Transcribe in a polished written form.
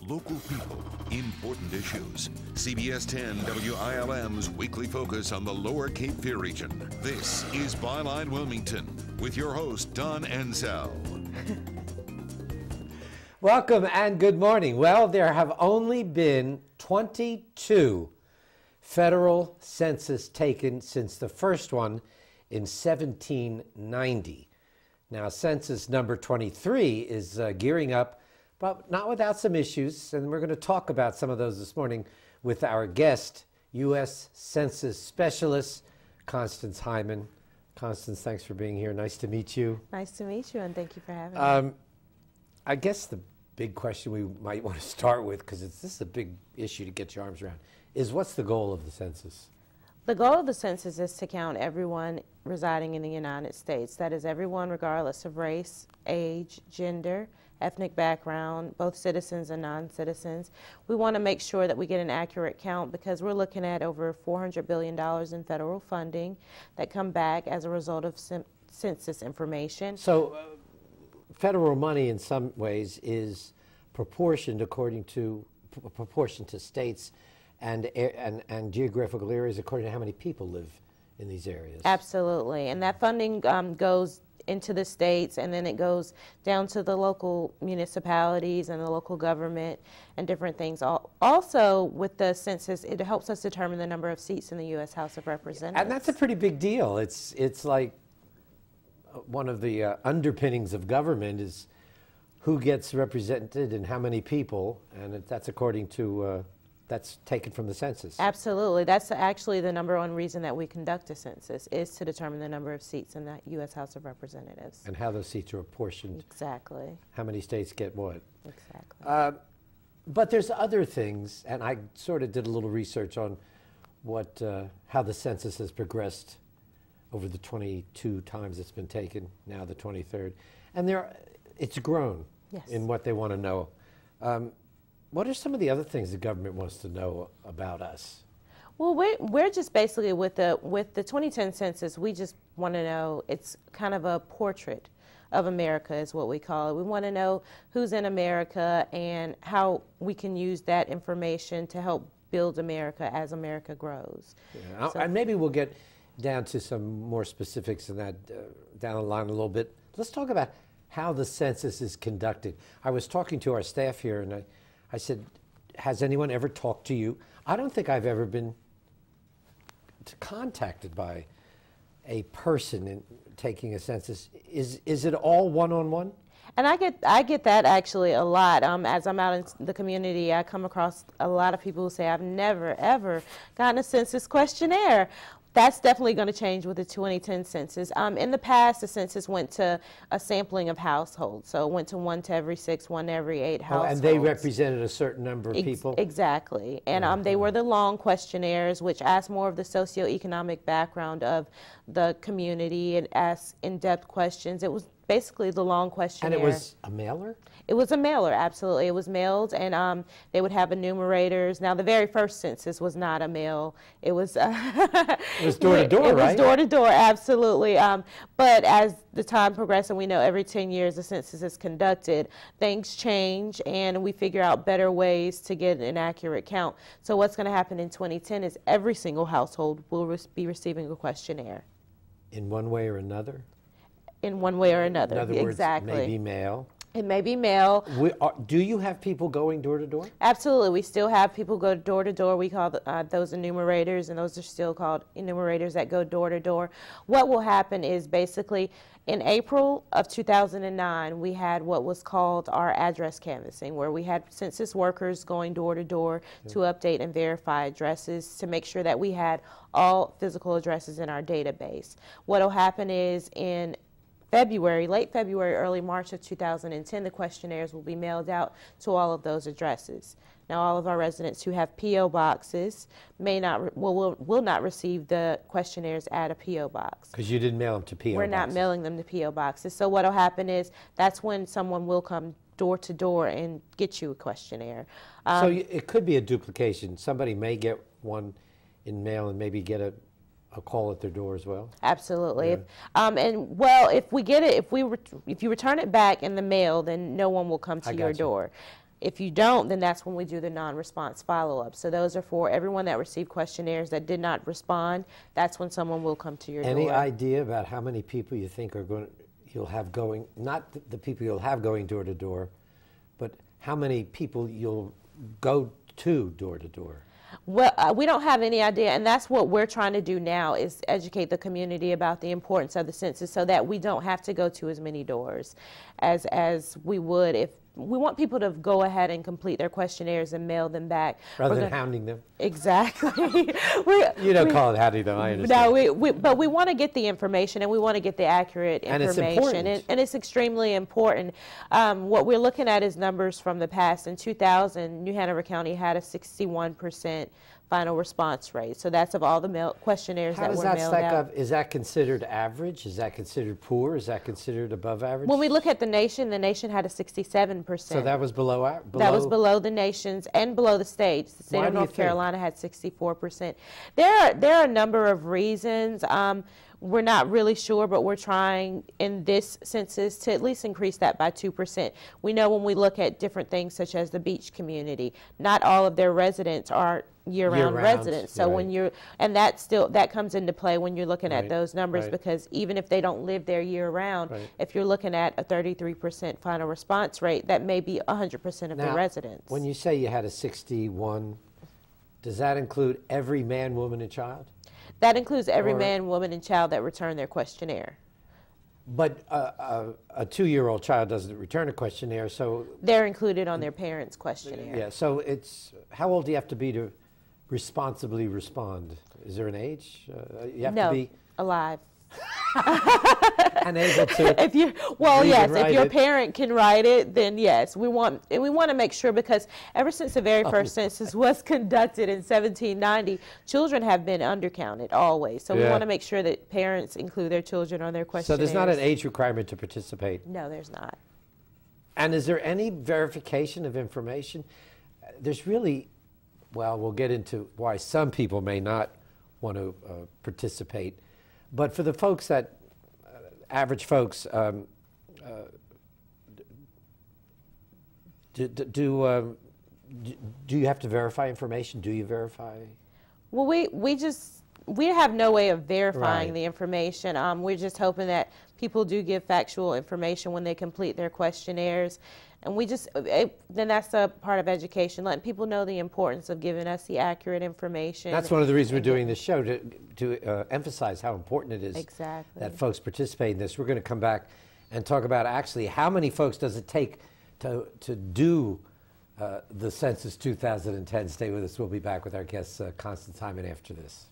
Local people, important issues. CBS 10 WILM's weekly focus on the Lower Cape Fear region. This is Byline Wilmington with your host, Don Ansell. Welcome and good morning. Well, there have only been 22 federal census taken since the first one in 1790. Now, census number 23 is gearing up, but not without some issues, and we're going to talk about some of those this morning with our guest, U.S. Census Specialist, Constance Hyman. Constance, thanks for being here. Nice to meet you. Nice to meet you, and thank you for having me. I guess the big question we might want to start with, because this is a big issue to get your arms around, is what's the goal of the census? The goal of the census is to count everyone residing in the United States. That is everyone regardless of race, age, gender, ethnic background, both citizens and non-citizens. We want to make sure that we get an accurate count because we're looking at over $400 billion in federal funding that come back as a result of census information. So federal money in some ways is proportioned to states and geographical areas according to how many people live in these areas. Absolutely, and that funding goes into the states, and then it goes down to the local municipalities and the local government and different things. Also, with the census, it helps us determine the number of seats in the U.S. House of Representatives. And that's a pretty big deal. It's like one of the underpinnings of government is who gets represented and how many people, and that's according to that's taken from the census. Absolutely. That's actually the number one reason that we conduct a census, is to determine the number of seats in the U.S. House of Representatives. And how those seats are apportioned. Exactly. How many states get what. Exactly. But there's other things, and I sort of did a little research on what how the census has progressed over the 22 times it's been taken, now the 23rd. And it's grown in what they want to know. What are some of the other things the government wants to know about us? Well, we're just basically, with the 2010 census, we just want to know, it's kind of a portrait of America is what we call it. We want to know who's in America and how we can use that information to help build America as America grows. Yeah, and maybe we'll get down to some more specifics in that down the line a little bit. Let's talk about how the census is conducted. I was talking to our staff here, and I said, has anyone ever talked to you? I don't think I've ever been contacted by a person in taking a census. Is it all one-on-one? And I get that actually a lot. As I'm out in the community, I come across a lot of people who say, I've never, ever gotten a census questionnaire. That's definitely going to change with the 2010 census. In the past, the census went to a sampling of households. So it went to 1 to every 6, 1 to every 8 households. And they represented a certain number of people? Exactly. And they were the long questionnaires, which asked more of the socioeconomic background of the community and asked in-depth questions. It was basically the long questionnaire. And it was a mailer? It was a mailer, absolutely. It was mailed, and they would have enumerators. Now, the very first census was not a mail. It was it was door-to-door, right? It was door-to-door, absolutely. But as the time progressed, and we know every 10 years the census is conducted, things change, and we figure out better ways to get an accurate count. So what's going to happen in 2010 is every single household will be receiving a questionnaire. In one way or another? In one way or another, in other words, exactly. Maybe mail. It may be mail. Do you have people going door to door? Absolutely. We still have people go door to door. We call those enumerators, and those are still called enumerators that go door to door. What will happen is basically in April of 2009, we had what was called our address canvassing, where we had census workers going door to door to update and verify addresses to make sure that we had all physical addresses in our database. What will happen is in February, late February, early March of 2010, the questionnaires will be mailed out to all of those addresses. Now, all of our residents who have P.O. boxes will not receive the questionnaires at a P.O. box. Because you didn't mail them to P.O. boxes. We're not mailing them to P.O. boxes. So what will happen is that's when someone will come door to door and get you a questionnaire. So it could be a duplication. Somebody may get one in mail and maybe get a call at their door as well? Absolutely. Yeah. If we get it, if you return it back in the mail, then no one will come to your door. If you don't, then that's when we do the non-response follow-up. So those are for everyone that received questionnaires that did not respond. That's when someone will come to your door. Any idea about how many people you think are you'll have going, not the people you'll have going door to door, but how many people you'll go to door? Well, we don't have any idea, and that's what we're trying to do now, is educate the community about the importance of the census so that we don't have to go to as many doors as we would if we want people to go ahead and complete their questionnaires and mail them back. Rather than hounding them. Exactly. You don't call it hounding them, I understand. No, but we want to get the information, and we want to get the accurate information. And it's important. And it's extremely important. What we're looking at is numbers from the past. In 2000, New Hanover County had a 61% final response rate. So that's of all the questionnaires that were mailed out. How does that stack up? Is that considered average? Is that considered poor? Is that considered above average? When we look at the nation had a 67%. So that was below? That was below the nation's and below the states. The state of North Carolina had 64%. There are a number of reasons. We're not really sure, but we're trying in this census to at least increase that by 2%. We know when we look at different things such as the beach community, not all of their residents are year-round residents. So when you're, and that comes into play when you're looking at those numbers, because even if they don't live there year-round, if you're looking at a 33% final response rate, that may be 100% of the residents. When you say you had a 61, does that include every man, woman, and child? That includes every man, woman, and child that returned their questionnaire. But a 2-year-old child doesn't return a questionnaire, so... They're included on their parents' questionnaire. Yeah, so it's... How old do you have to be to responsibly respond? Is there an age? You have to be... alive. And able to... If your parent can write it, then yes. We want to make sure, because ever since the very first census was conducted in 1790, children have been undercounted always. So we want to make sure that parents include their children on their questionnaires. So there's not an age requirement to participate? No, there's not. And is there any verification of information? There's really, well, we'll get into why some people may not want to participate. But for the folks that, average folks, do you have to verify information? Do you verify? Well, we have no way of verifying the information. We're just hoping that people do give factual information when they complete their questionnaires. And then that's a part of education, letting people know the importance of giving us the accurate information. That's one of the reasons we're doing this show, to emphasize how important it is that folks participate in this. We're going to come back and talk about actually how many folks does it take to do the Census 2010. Stay with us. We'll be back with our guests, Constance Hyman, after this.